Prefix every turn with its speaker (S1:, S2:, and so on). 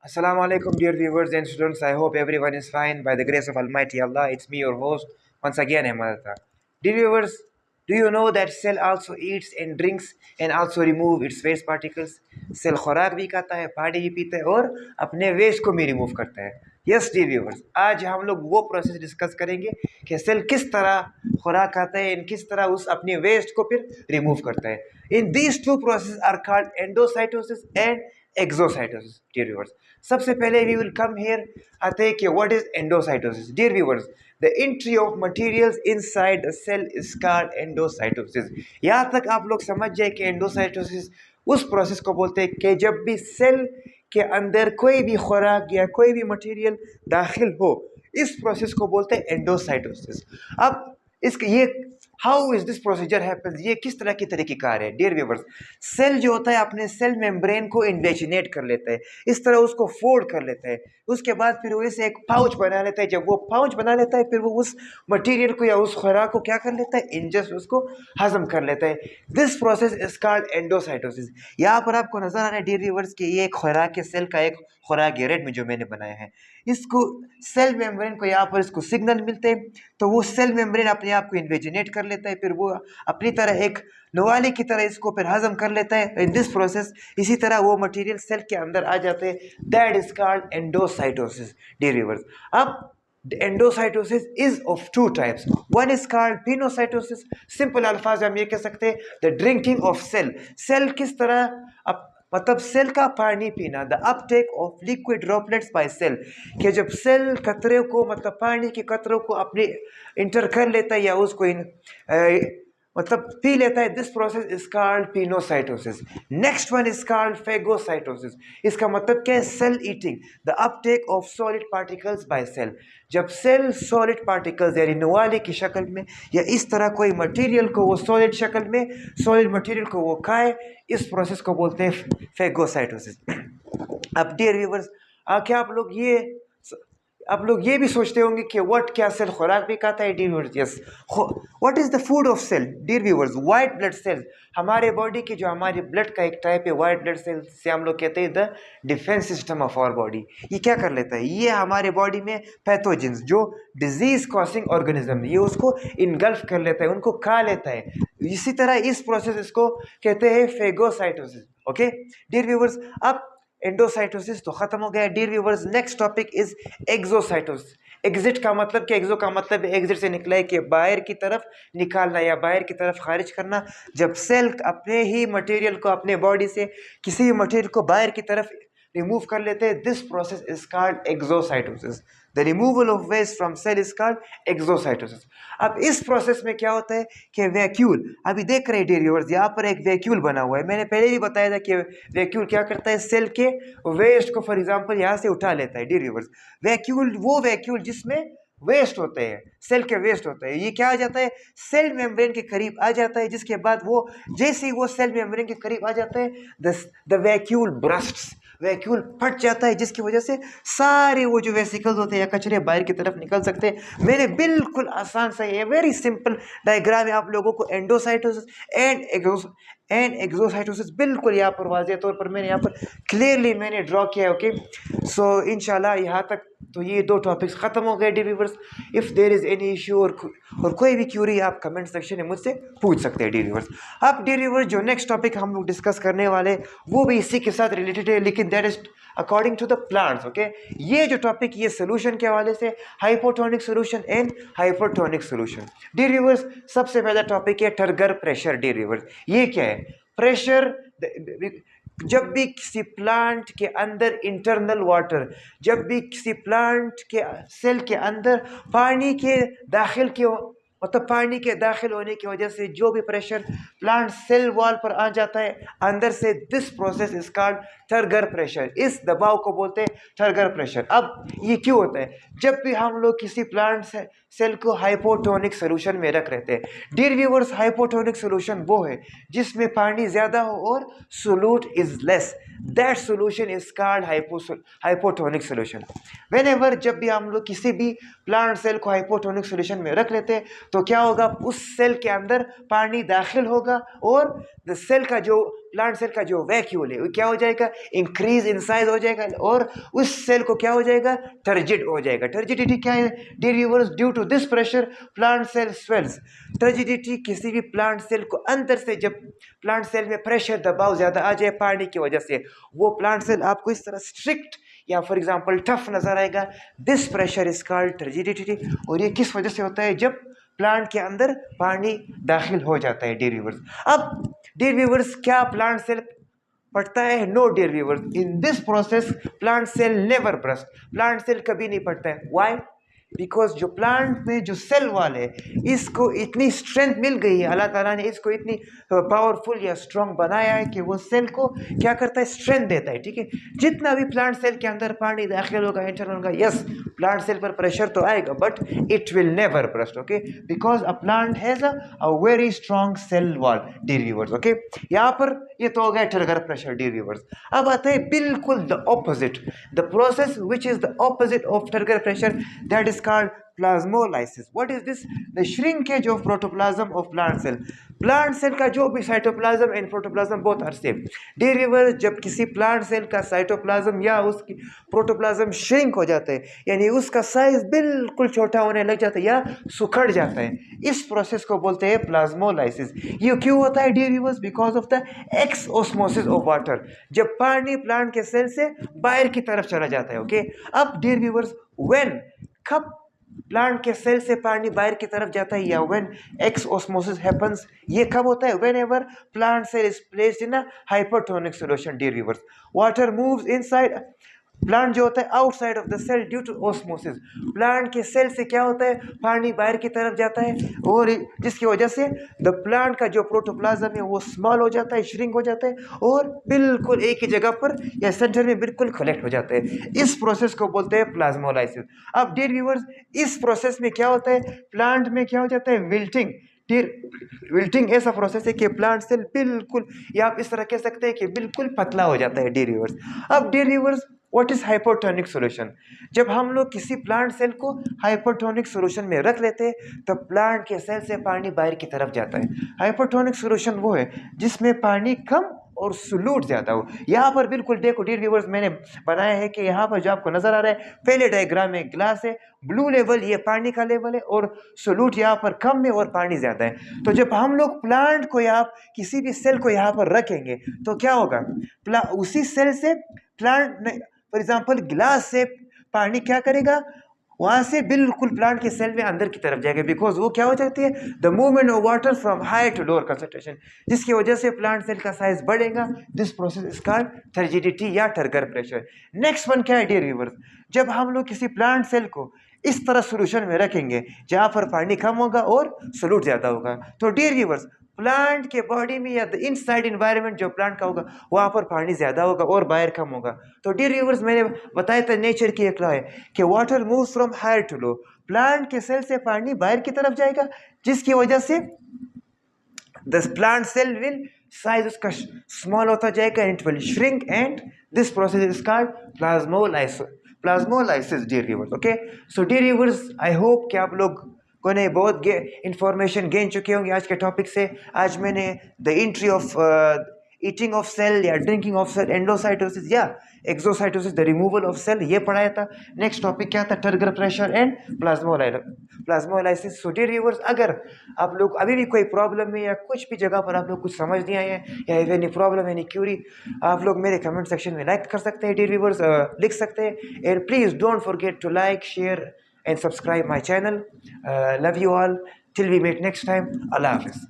S1: Assalamu alaikum, dear viewers and students. I hope everyone is fine by the grace of Almighty Allah. It's me, your host, once again, Ahmad. Dear viewers, do you know that cell also eats and drinks and also remove its waste particles? Cell खुराक भी खाता है, पानी भी पीता है और अपने वेस्ट को भी रिमूव करता है. यस डियर व्यूवर्स, आज हम लोग वो प्रोसेस डिस्कस करेंगे कि सेल किस तरह खुराक खाता है, किस तरह उस अपने वेस्ट को फिर रिमूव करता है. In these two process are called endocytosis and exocytosis. Dear viewers, सबसे पहले we will come here आते हैं कि what is endocytosis. Dear viewers, the entry of materials inside the cell is called endocytosis. यहाँ तक आप लोग समझ जाए कि endocytosis उस प्रोसेस को बोलते हैं कि जब भी सेल के अंदर कोई भी खुराक या कोई भी मटेरियल दाखिल हो, इस प्रोसेस को बोलते हैं एंडोसाइटोसिस. अब इसके ये how is this procedure happens, ये किस तरह की तरीक़ेकार है. डियर व्यूवर्स, सेल जो होता है अपने सेल मेम्ब्रेन को इन्वेजिनेट कर लेता है, इस तरह उसको फोल्ड कर लेता है. उसके बाद फिर वो इसे एक पाउच बना लेता है. जब वो पाउच बना लेता है फिर वो उस मटेरियल को या उस खुराक को क्या कर लेता है, इंजेस्ट उसको हजम कर लेता है. This process is called endocytosis. यहाँ पर आपको नजर आ रहा है डियर व्यूवर्स कि ये एक खुराक के सेल का एक खुराक है, रेड में जो मैंने बनाया है. इसको सेल मेम्ब्रेन को यहाँ पर इसको सिग्नल मिलते हैं तो वो सेल मेम्ब्रेन अपने आप को इन्वेजिनेट कर लेता है, फिर वो अपनी तरह एक नवाले की तरह इसको फिर हजम कर लेता है. इन दिस प्रोसेस इसी तरह वो मटेरियल सेल के अंदर आ जाते हैं. That is called endocytosis. Dear viewers, अब endocytosis is of two types. One is called pinocytosis. Simple अल्फाज हम ये कह सकते हैं the drinking of cell. Cell किस तरह मतलब सेल का पानी पीना, the uptake of liquid droplets by cell, कि जब सेल कतरे को मतलब पानी के कतरों को अपने इंटर कर लेता है या उसको मतलब पी लेता है. This process is called pinocytosis. Next one is called phagocytosis. इसका मतलब क्या है, cell eating, the uptake of solid particles by cell. जब सेल सॉलिड पार्टिकल्स यानी नवाले की शक्ल में या इस तरह कोई मटेरियल को वो सॉलिड शक्ल में सॉलिड मटेरियल को वो खाए, इस प्रोसेस को बोलते हैं फेगोसाइटोसिस. अब डियर व्यूअर्स, क्या आप लोग ये भी सोचते होंगे कि क्या सेल खुराक भी खाता है. Dear viewers, yes. What is the food of cell. Dear viewers, white blood cells, हमारे बॉडी की जो हमारे ब्लड का एक टाइप है वाइट ब्लड सेल्स, से हम लोग कहते हैं the defence system of our body. ये क्या कर लेता है, ये हमारे बॉडी में पैथोजेंस जो डिजीज कॉजिंग ऑर्गेनिज्म ये उसको इनगल्फ कर लेता है, उनको खा लेता है. इसी तरह इस प्रोसेस इसको कहते हैं फेगोसाइटोसिस. ओके डियर व्यूअर्स, अब एंडोसाइटोसिस तो खत्म हो गया. Dear viewers, next topic is exocytosis. Exit का मतलब कि एक्सो का मतलब एग्जिट से निकला है कि बाहर की तरफ निकालना या बाहर की तरफ खारिज करना. जब सेल अपने ही मटेरियल को अपने बॉडी से किसी भी मटेरियल को बाहर की तरफ रिमूव कर लेते हैं, this process is called exocytosis. The removal of waste from cell is called exocytosis. अब इस प्रोसेस में क्या होता है कि वैक्यूल, अभी देख रहे हैं डियर व्यूअर्स, यहाँ पर एक वैक्यूल बना हुआ है. मैंने पहले भी बताया था कि वैक्यूल क्या करता है, सेल के वेस्ट को फॉर एग्जांपल यहाँ से उठा लेता है. डियर व्यूअर्स, वैक्यूल वो वैक्यूल जिसमें वेस्ट होते हैं, सेल के वेस्ट होते हैं, ये क्या आ जाता है, सेल मेम्ब्रेन के करीब आ जाता है. जिसके बाद वो जैसे ही वो सेल मेम्ब्रेन के करीब आ जाता है, द वैक्यूल ब्रस्ट्स, वैक्यूल फट जाता है, जिसकी वजह से सारे वो जो वेसिकल्स होते हैं या कचरे बाहर की तरफ निकल सकते हैं. मैंने बिल्कुल आसान सा ये वेरी सिंपल डायग्राम आप लोगों को एंडोसाइटोसिस एंड एक्सोसाइटोसिस बिल्कुल यहाँ पर वाज़ेह तौर पर मैंने यहाँ पर क्लियरली मैंने ड्रॉ किया है. ओके, सो इंशाल्लाह यहाँ तक तो ये दो टॉपिक्स ख़त्म हो गए. Dear viewers, if there is any issue और कोई भी क्यूरी आप कमेंट सेक्शन में मुझसे पूछ सकते हैं. डियर व्यूअर्स, अब डियर व्यूअर्स जो नेक्स्ट टॉपिक हम लोग डिस्कस करने वाले वो भी इसी के साथ रिलेटेड है, लेकिन that is according to the plants. Okay, ये जो टॉपिक ये सोल्यूशन के हवाले से hypotonic solution and hypertonic solution. Dear viewers, सबसे पहला टॉपिक है टर्गर प्रेशर. डियर व्यूअर्स, ये क्या है प्रेशर. जब भी किसी प्लांट के अंदर इंटरनल वाटर, जब भी किसी प्लांट के सेल के अंदर पानी के दाखिल के मतलब पानी के दाखिल होने की वजह से जो भी प्रेशर प्लांट सेल वॉल पर आ जाता है अंदर से, this process is called turgor pressure. इस दबाव को बोलते हैं टर्गर प्रेशर. अब ये क्यों होता है, जब भी हम लोग किसी प्लांट सेल को हाइपोटोनिक सोल्यूशन में रख रहते हैं. डियर व्यूअर्स, हाइपोटोनिक सोल्यूशन वो है जिसमें पानी ज़्यादा हो और solute is less. That solution is called hypotonic solution. Whenever जब भी हम लोग किसी भी प्लांट सेल को हाइपोटोनिक सोल्यूशन में रख लेते हैं तो क्या होगा, उस सेल के अंदर पानी दाखिल होगा और द सेल का जो प्लांट सेल का जो वैक्यूल है वो क्या हो जाएगा, इंक्रीज इन साइज हो जाएगा और उस सेल को क्या हो जाएगा, टर्जिड हो जाएगा। टर्जिडिटी क्या है dear viewers, due to this pressure plant cell swells. Turgidity किसी भी प्लांट सेल को अंदर से जब प्लांट सेल में प्रेशर दबाव ज्यादा आ जाए पानी की वजह से, वो प्लांट सेल आपको इस तरह स्ट्रिक्ट या फॉर एग्जांपल टफ नजर आएगा। This pressure is called turgidity. और ये किस वजह से होता है, जब प्लांट के अंदर पानी दाखिल हो जाता है डियर व्यूअर्स। अब डियर व्यूअर्स क्या प्लांट सेल पढ़ता है? No dear viewers, in this process plant cell never burst. Plant cell कभी नहीं पड़ता है। व्हाई? बिकॉज जो प्लांट में जो सेल वाल है इसको इतनी स्ट्रेंथ मिल गई है, अल्लाह ताला ने इसको इतनी पावरफुल या स्ट्रॉन्ग बनाया है कि वो सेल को क्या करता है, स्ट्रेंथ देता है। ठीक है, जितना भी प्लांट सेल के अंदर पानी दाखिल होगा, एंटर होगा, यस प्लांट सेल पर प्रेशर तो आएगा but it will never burst. Okay, because a plant has a very strong cell wall dear viewers. Okay, यहाँ पर ये तो हो गया टर्गर प्रेशर डियर व्यूअर्स। अब आता है बिल्कुल the opposite, the process which is the opposite of turgor pressure, that is called plasmolysis. What is this? The shrinkage of protoplasm of plant cell. Plant cell का जो भी cytoplasm and protoplasm both are same dear viewers. जब किसी plant cell का cytoplasm या उसकी protoplasm shrink हो जाता है, यानी उसका साइज बिल्कुल छोटा होने लग जाता है या सुखड़ जाता है, इस प्रोसेस को बोलते हैं प्लाज्मोलाइसिस। ये क्यों होता है dear viewers? Because of the exosmosis of water. जब पानी प्लांट के सेल से बाहर की तरफ चला जाता है। ओके, अब डियर व्यूअर्स व्हेन कब प्लांट के सेल से पानी बाहर की तरफ जाता है या व्हेन एक्स ऑस्मोसिस हैपेंस, ये कब होता है? Whenever plant cell is placed in a hypertonic solution dear viewers. Water moves inside, plant जो होता है outside of the cell due to osmosis. Plant के सेल से क्या होता है, पानी बाहर की तरफ जाता है और जिसकी वजह से द प्लांट का जो प्रोटोप्लाज्म है वो स्मॉल हो जाता है, श्रिंक हो जाता है और बिल्कुल एक ही जगह पर या सेंटर में बिल्कुल कलेक्ट हो जाता है। इस प्रोसेस को बोलते हैं प्लाज्मोलाइसिस। अब डियर व्यूअर्स, इस प्रोसेस में क्या होता है, प्लांट में क्या हो जाता है, विल्टिंग। विल्टिंग ऐसा प्रोसेस है कि प्लांट सेल बिल्कुल, या आप इस तरह कह सकते हैं कि बिल्कुल पतला हो जाता है डियर व्यूअर्स। अब dear viewers, what is hypotonic solution? जब हम लोग किसी प्लांट सेल को हाइपोटोनिक सॉल्यूशन में रख लेते हैं तो प्लांट के सेल से पानी बाहर की तरफ जाता है। हाइपोटोनिक सॉल्यूशन वो है जिसमें पानी कम और सोल्यूट ज्यादा हो। यहाँ पर बिल्कुल देखो डियर व्यूअर्स, मैंने बनाया है कि यहाँ पर जो आपको नजर आ रहा है, पहले डायग्राम में ग्लास है, ब्लू लेवल ये पानी का लेवल है और सोल्यूट यहाँ पर कम है और पानी ज्यादा है। तो जब हम लोग प्लांट को या किसी भी सेल को यहाँ पर रखेंगे तो क्या होगा, उसी सेल से प्लांट फॉर एग्जाम्पल ग्लास से पानी क्या करेगा, वहां से बिल्कुल प्लांट के सेल में अंदर की तरफ जाएगा। बिकॉज वो क्या हो जाती है, the movement of water from high to lower concentration, जिसकी वजह से प्लांट सेल का साइज बढ़ेगा। This process is called turgidity या टर्गर प्रेशर। नेक्स्ट वन क्या है डियर व्यूअर्स, जब हम लोग किसी प्लांट सेल को इस तरह सोल्यूशन में रखेंगे जहां पर पानी कम होगा और सोल्यूट ज्यादा होगा, तो डियर व्यूअर्स प्लांट के बॉडी में या द इनसाइड एनवायरनमेंट जो प्लांट का होगा वहां पर पानी ज्यादा होगा और बाहर कम होगा। तो डियर व्यूअर्स, मैंने बताया था नेचर की एक लॉ है कि water moves from higher to low. Plant के सेल से पानी बाहर की तरफ जाएगा जिसकी वजह से the plant cell will size उसका स्मॉल होता जाएगा and it will shrink and this process is called plasmolysis dear viewers. Okay, so dear viewers, I hope कि आप लोग को ने बहुत इंफॉर्मेशन गेन चुके होंगे आज के टॉपिक से। आज मैंने the entry of eating of cell या ड्रिंकिंग ऑफ सेल, एंडोसाइटोसिस या exocytosis, the removal of cell, ये पढ़ाया था। नेक्स्ट टॉपिक क्या था, turgor pressure and plasmolysis. So dear viewers, अगर आप लोग अभी भी कोई प्रॉब्लम है या कुछ भी जगह पर आप लोग कुछ समझ नहीं आए हैं या एनी प्रॉब्लम एनी क्यूरी, आप लोग मेरे कमेंट सेक्शन में लाइक कर सकते हैं डियर व्यूअर्स, लिख सकते हैं। And please don't forget to like, share and subscribe my channel. Love you all. Till we meet next time. Allah Hafiz.